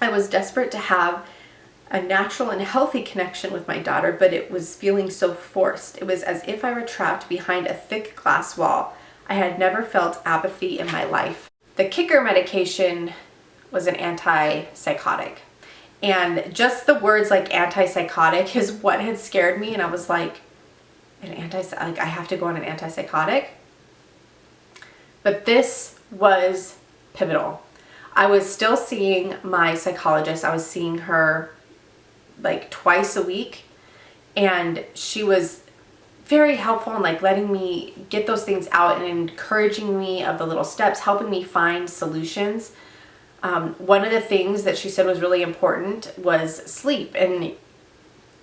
I was desperate to have a natural and healthy connection with my daughter, but it was feeling so forced. It was as if I were trapped behind a thick glass wall. I had never felt apathy in my life. The kicker medication was an antipsychotic. And just the words like antipsychotic is what had scared me. And I was like, I have to go on an antipsychotic? But this was pivotal. I was still seeing my psychologist. I was seeing her like twice a week, and she was very helpful in like letting me get those things out and encouraging me of the little steps, helping me find solutions. One of the things that she said was really important was sleep, and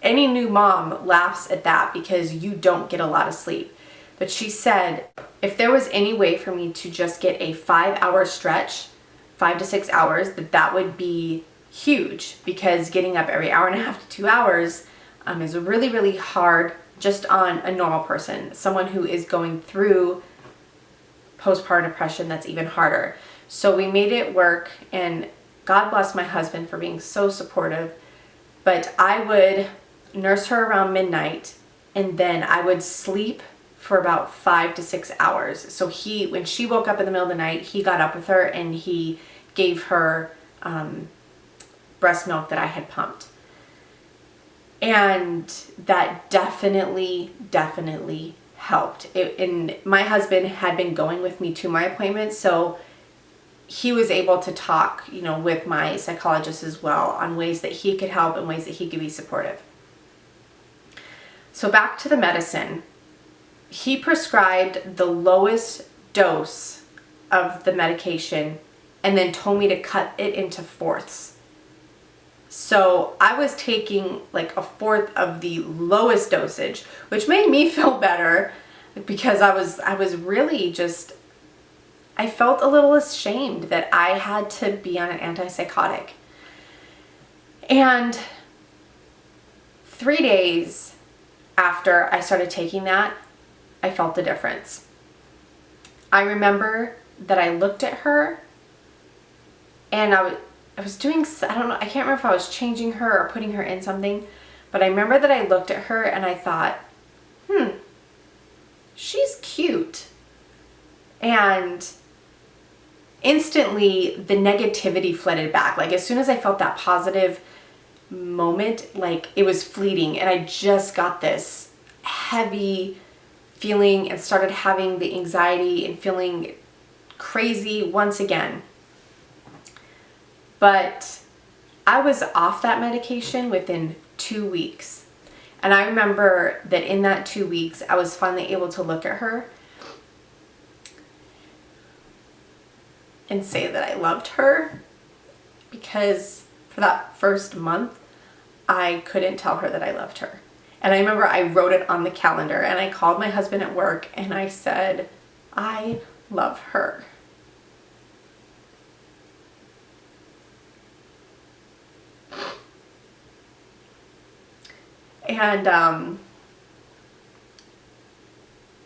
any new mom laughs at that because you don't get a lot of sleep. But she said if there was any way for me to just get a 5-hour stretch, 5 to 6 hours, that would be huge, because getting up every hour and a half to 2 hours is really, really hard just on a normal person. Someone who is going through postpartum depression, that's even harder. So we made it work, and God bless my husband for being so supportive. But I would nurse her around midnight, and then I would sleep for about 5 to 6 hours. So when she woke up in the middle of the night, he got up with her and he gave her breast milk that I had pumped. And that definitely helped. And my husband had been going with me to my appointments, so he was able to talk, with my psychologist as well on ways that he could help and ways that he could be supportive. So back to the medicine. He prescribed the lowest dose of the medication and then told me to cut it into fourths. So I was taking like a fourth of the lowest dosage, which made me feel better, because I was really just, I felt a little ashamed that I had to be on an antipsychotic. And 3 days after I started taking that, I felt the difference. I remember that I looked at her and I was doing, I don't know, I can't remember if I was changing her or putting her in something, but I remember that I looked at her and I thought, she's cute. And instantly the negativity flooded back. Like as soon as I felt that positive moment, like it was fleeting, and I just got this heavy feeling and started having the anxiety and feeling crazy once again. But I was off that medication within 2 weeks. And I remember that in that 2 weeks, I was finally able to look at her and say that I loved her, because for that first month, I couldn't tell her that I loved her. And I remember I wrote it on the calendar, and I called my husband at work and I said, I love her. And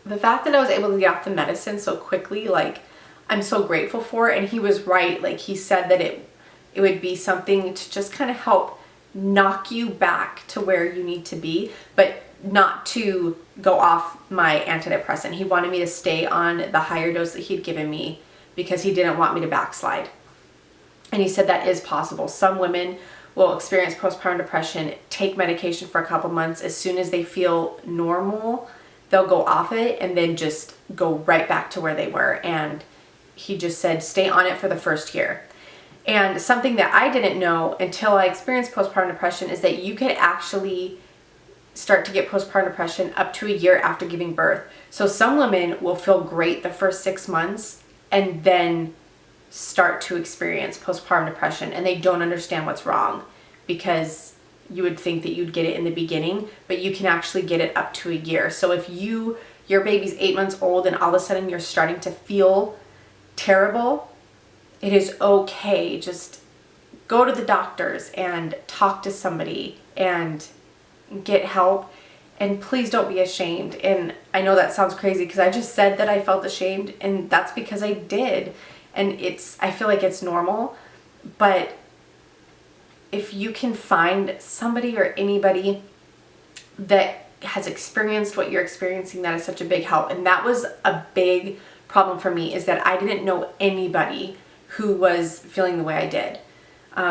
the fact that I was able to get off the medicine so quickly, like, I'm so grateful for it. And he was right. Like, he said that it would be something to just kind of help knock you back to where you need to be, but not to go off my antidepressant. He wanted me to stay on the higher dose that he'd given me because he didn't want me to backslide. And he said that is possible. Some women will experience postpartum depression, take medication for a couple months. As soon as they feel normal, they'll go off it and then just go right back to where they were. And he just said, stay on it for the first year. And something that I didn't know until I experienced postpartum depression is that you could actually start to get postpartum depression up to a year after giving birth. So some women will feel great the first 6 months and then start to experience postpartum depression, and they don't understand what's wrong, because you would think that you'd get it in the beginning, but you can actually get it up to a year. So if your baby's 8 months old and all of a sudden you're starting to feel terrible, it is okay. Just go to the doctors and talk to somebody and get help. And please don't be ashamed. And I know that sounds crazy because I just said that I felt ashamed, and that's because I did. And I feel like it's normal, but if you can find somebody or anybody that has experienced what you're experiencing, that is such a big help. And that was a big problem for me, is that I didn't know anybody who was feeling the way I did.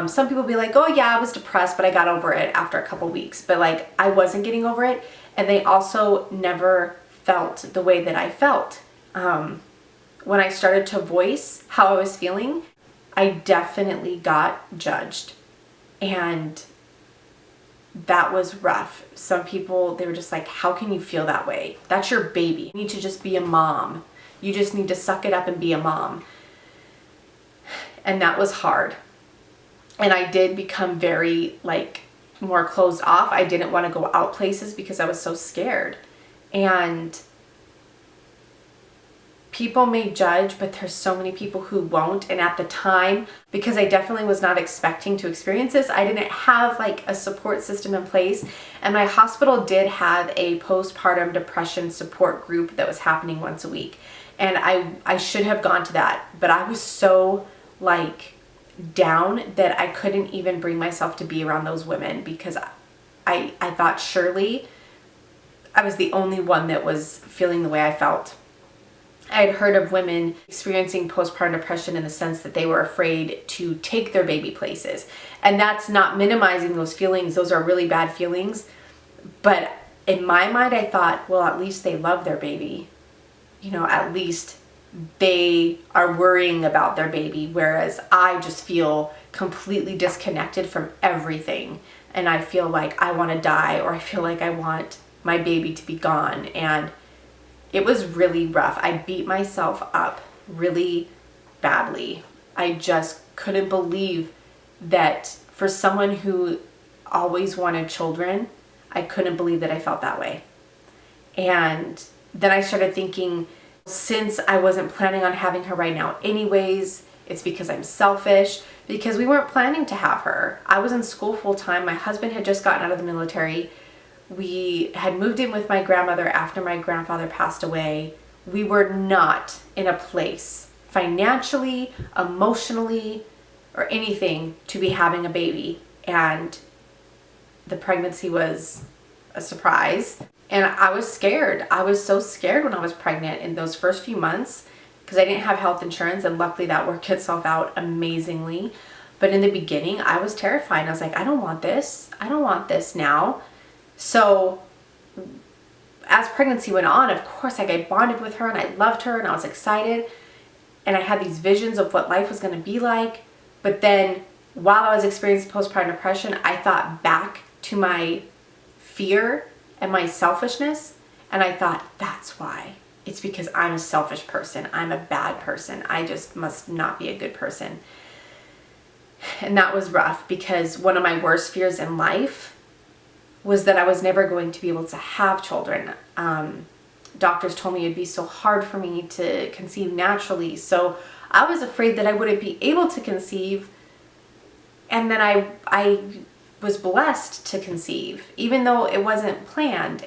Some people be like, oh yeah, I was depressed, but I got over it after a couple weeks. But like, I wasn't getting over it. And they also never felt the way that I felt. When I started to voice how I was feeling, I definitely got judged. And that was rough. Some people, they were just like, how can you feel that way? That's your baby. You need to just be a mom. You just need to suck it up and be a mom. And that was hard. And I did become very more closed off. I didn't want to go out places because I was so scared. And people may judge, but there's so many people who won't. And at the time, because I definitely was not expecting to experience this, I didn't have a support system in place. And my hospital did have a postpartum depression support group that was happening once a week. And I should have gone to that, but I was so down that I couldn't even bring myself to be around those women, because I thought surely I was the only one that was feeling the way I felt. I had heard of women experiencing postpartum depression in the sense that they were afraid to take their baby places. And that's not minimizing those feelings. Those are really bad feelings. But in my mind, I thought, well, at least they love their baby. At least they are worrying about their baby, whereas I just feel completely disconnected from everything. And I feel like I want to die, or I feel like I want my baby to be gone. And it was really rough. I beat myself up really badly. I just couldn't believe that for someone who always wanted children, I couldn't believe that I felt that way. And then I started thinking, since I wasn't planning on having her right now anyways, it's because I'm selfish, because we weren't planning to have her. I was in school full time. My husband had just gotten out of the military. We had moved in with my grandmother after my grandfather passed away. We were not in a place financially, emotionally, or anything to be having a baby. And the pregnancy was a surprise. And I was scared. I was so scared when I was pregnant in those first few months, because I didn't have health insurance, and luckily that worked itself out amazingly. But in the beginning, I was terrified. I was like, I don't want this. I don't want this now. So as pregnancy went on, of course, I bonded with her and I loved her and I was excited. And I had these visions of what life was going to be like. But then while I was experiencing postpartum depression, I thought back to my fear and my selfishness. And I thought, that's why. It's because I'm a selfish person. I'm a bad person. I just must not be a good person. And that was rough, because one of my worst fears in life was that I was never going to be able to have children. Doctors told me it'd be so hard for me to conceive naturally. So I was afraid that I wouldn't be able to conceive. And then I was blessed to conceive, even though it wasn't planned.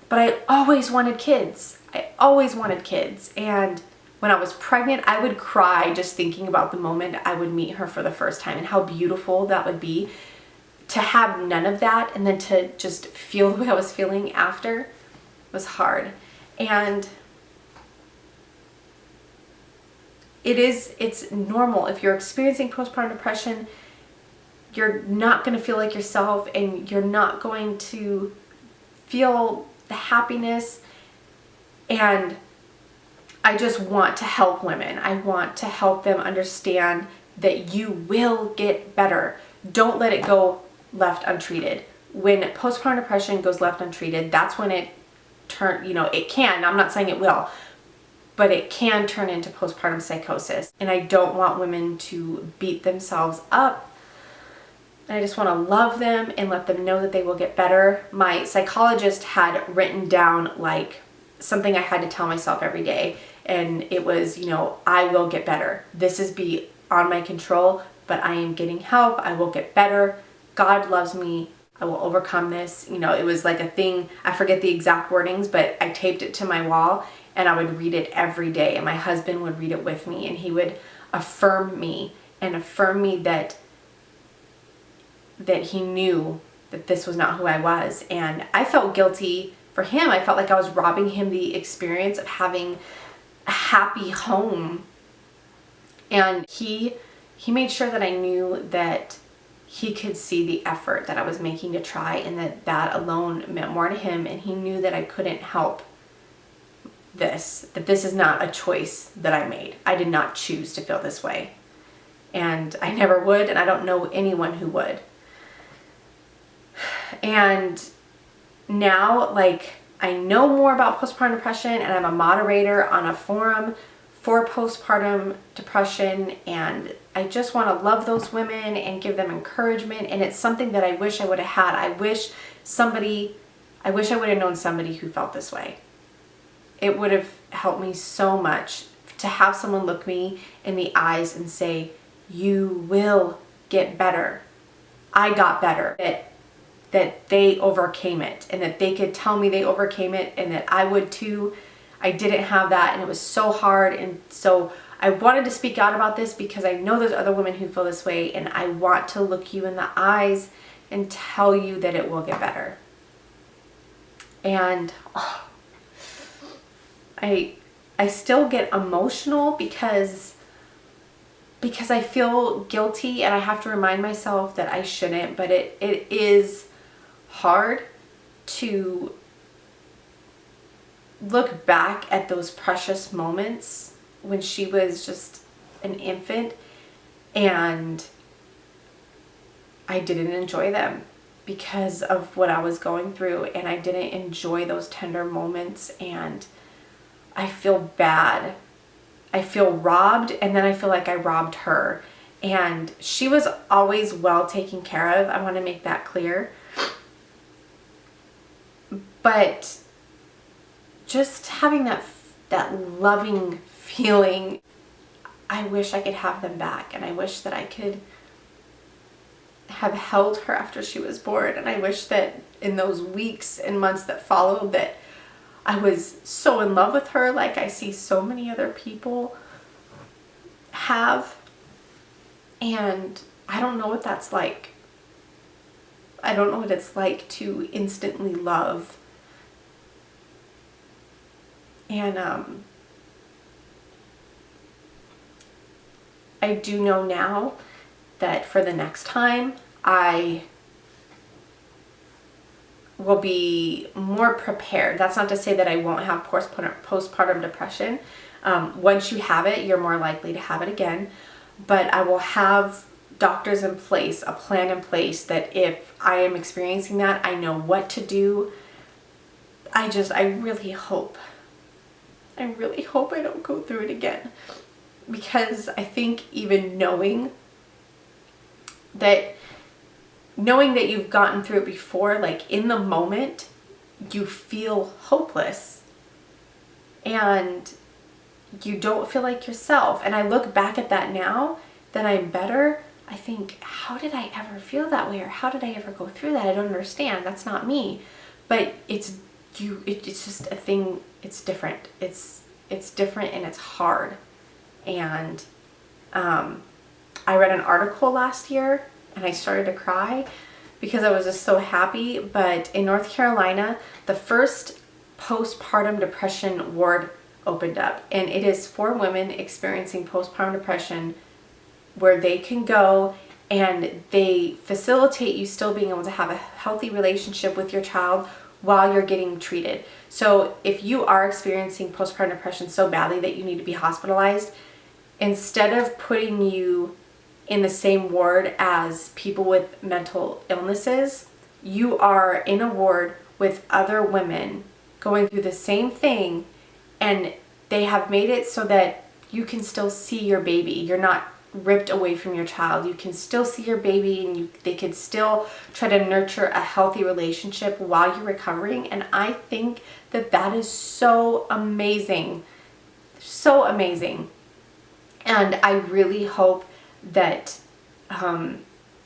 But I always wanted kids. I always wanted kids. And when I was pregnant, I would cry just thinking about the moment I would meet her for the first time and how beautiful that would be. To have none of that and then to just feel the way I was feeling after was hard. And it's normal. If you're experiencing postpartum depression, you're not going to feel like yourself, and you're not going to feel the happiness. And I just want to help women. I want to help them understand that you will get better. Don't let it go left untreated. When postpartum depression goes left untreated, that's when it it can, I'm not saying it will, but it can turn into postpartum psychosis. And I don't want women to beat themselves up. I just want to love them and let them know that they will get better. My psychologist had written down something I had to tell myself every day. And it was, I will get better. This is beyond my control, but I am getting help. I will get better. God loves me. I will overcome this. It was like a thing, I forget the exact wordings, but I taped it to my wall and I would read it every day. And my husband would read it with me, and he would affirm me that that he knew that this was not who I was. And I felt guilty for him. I felt like I was robbing him the experience of having a happy home. And he made sure that I knew that he could see the effort that I was making to try, and that alone meant more to him. And he knew that I couldn't help this, that this is not a choice that I made. I did not choose to feel this way. And I never would, and I don't know anyone who would. And now, like, I know more about postpartum depression, and I'm a moderator on a forum for postpartum depression, and I just want to love those women and give them encouragement. And it's something that I wish I would have had. I wish I would have known somebody who felt this way. It would have helped me so much to have someone look me in the eyes and say, you will get better. I got better. That they overcame it, and that they could tell me they overcame it, and that I would too. I didn't have that, and it was so hard. And so I wanted to speak out about this because I know there's other women who feel this way, and I want to look you in the eyes and tell you that it will get better. And I still get emotional because I feel guilty, and I have to remind myself that I shouldn't, but it is hard to look back at those precious moments when she was just an infant, and I didn't enjoy them because of what I was going through, and I didn't enjoy those tender moments, and I feel bad. I feel robbed, and then I feel like I robbed her. And she was always well taken care of. I want to make that clear. But just having that loving feeling, I wish I could have them back. And I wish that I could have held her after she was born. And I wish that in those weeks and months that followed, that I was so in love with her, like I see so many other people have. And I don't know what that's like. I don't know what it's like to instantly love. And I do know now that for the next time, I will be more prepared. That's not to say that I won't have postpartum depression. Once you have it, you're more likely to have it again. But I will have doctors in place, a plan in place, that if I am experiencing that, I know what to do. I really hope I don't go through it again. Because I think even knowing that you've gotten through it before, like in the moment, you feel hopeless and you don't feel like yourself. And I look back at that now that I'm better. I think, how did I ever feel that way? Or how did I ever go through that? I don't understand. That's not me. But it's just a thing. It's different. It's different, and it's hard. And I read an article last year, and I started to cry because I was just so happy. But in North Carolina, the first postpartum depression ward opened up, and it is for women experiencing postpartum depression, where they can go and they facilitate you still being able to have a healthy relationship with your child while you're getting treated. So if you are experiencing postpartum depression so badly that you need to be hospitalized, instead of putting you in the same ward as people with mental illnesses, you are in a ward with other women going through the same thing, and they have made it so that you can still see your baby. You're not ripped away from your child. You can still see your baby, and they can still try to nurture a healthy relationship while you're recovering. And I think that is so amazing. So amazing. And I really hope that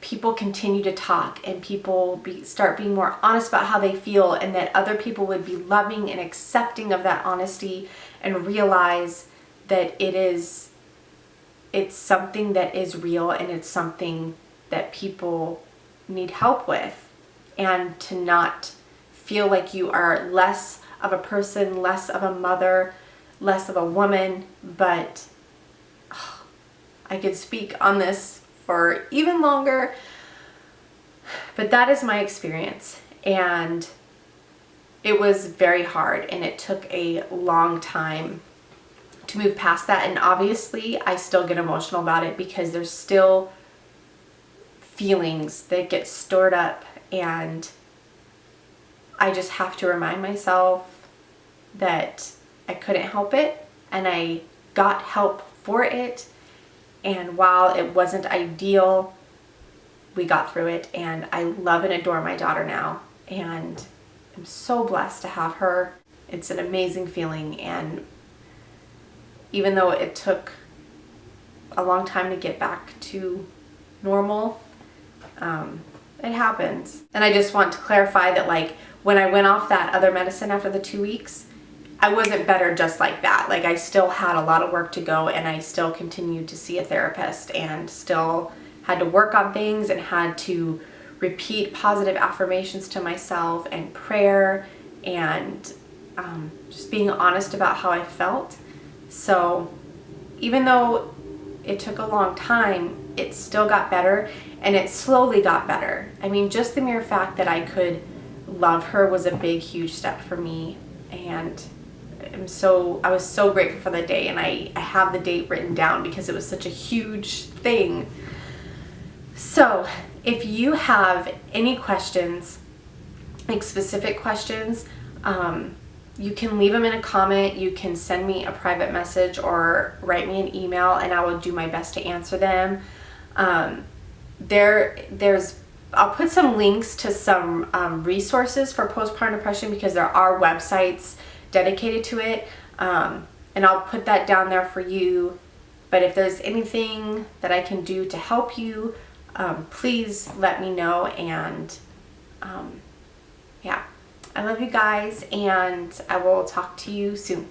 people continue to talk, and people start being more honest about how they feel, and that other people would be loving and accepting of that honesty and realize that it's something that is real, and it's something that people need help with, and to not feel like you are less of a person, less of a mother, less of a woman. But I could speak on this for even longer, but that is my experience, and it was very hard, and it took a long time to move past that. And obviously I still get emotional about it because there's still feelings that get stored up, and I just have to remind myself that I couldn't help it, and I got help for it. And while it wasn't ideal, we got through it, and I love and adore my daughter now, and I'm so blessed to have her. It's an amazing feeling, and even though it took a long time to get back to normal, it happens. And I just want to clarify that, like, when I went off that other medicine after the 2 weeks, I wasn't better just like that. Like, I still had a lot of work to go, and I still continued to see a therapist, and still had to work on things, and had to repeat positive affirmations to myself, and prayer, and just being honest about how I felt. So even though it took a long time, it still got better, and it slowly got better. I mean, just the mere fact that I could love her was a big, huge step for me, and I was so grateful for the day, and I have the date written down because it was such a huge thing. So if you have any questions, like specific questions, you can leave them in a comment. You can send me a private message or write me an email, and I will do my best to answer them. I'll put some links to some resources for postpartum depression, because there are websites dedicated to it, and I'll put that down there for you. But if there's anything that I can do to help you, please let me know. And yeah, I love you guys, and I will talk to you soon.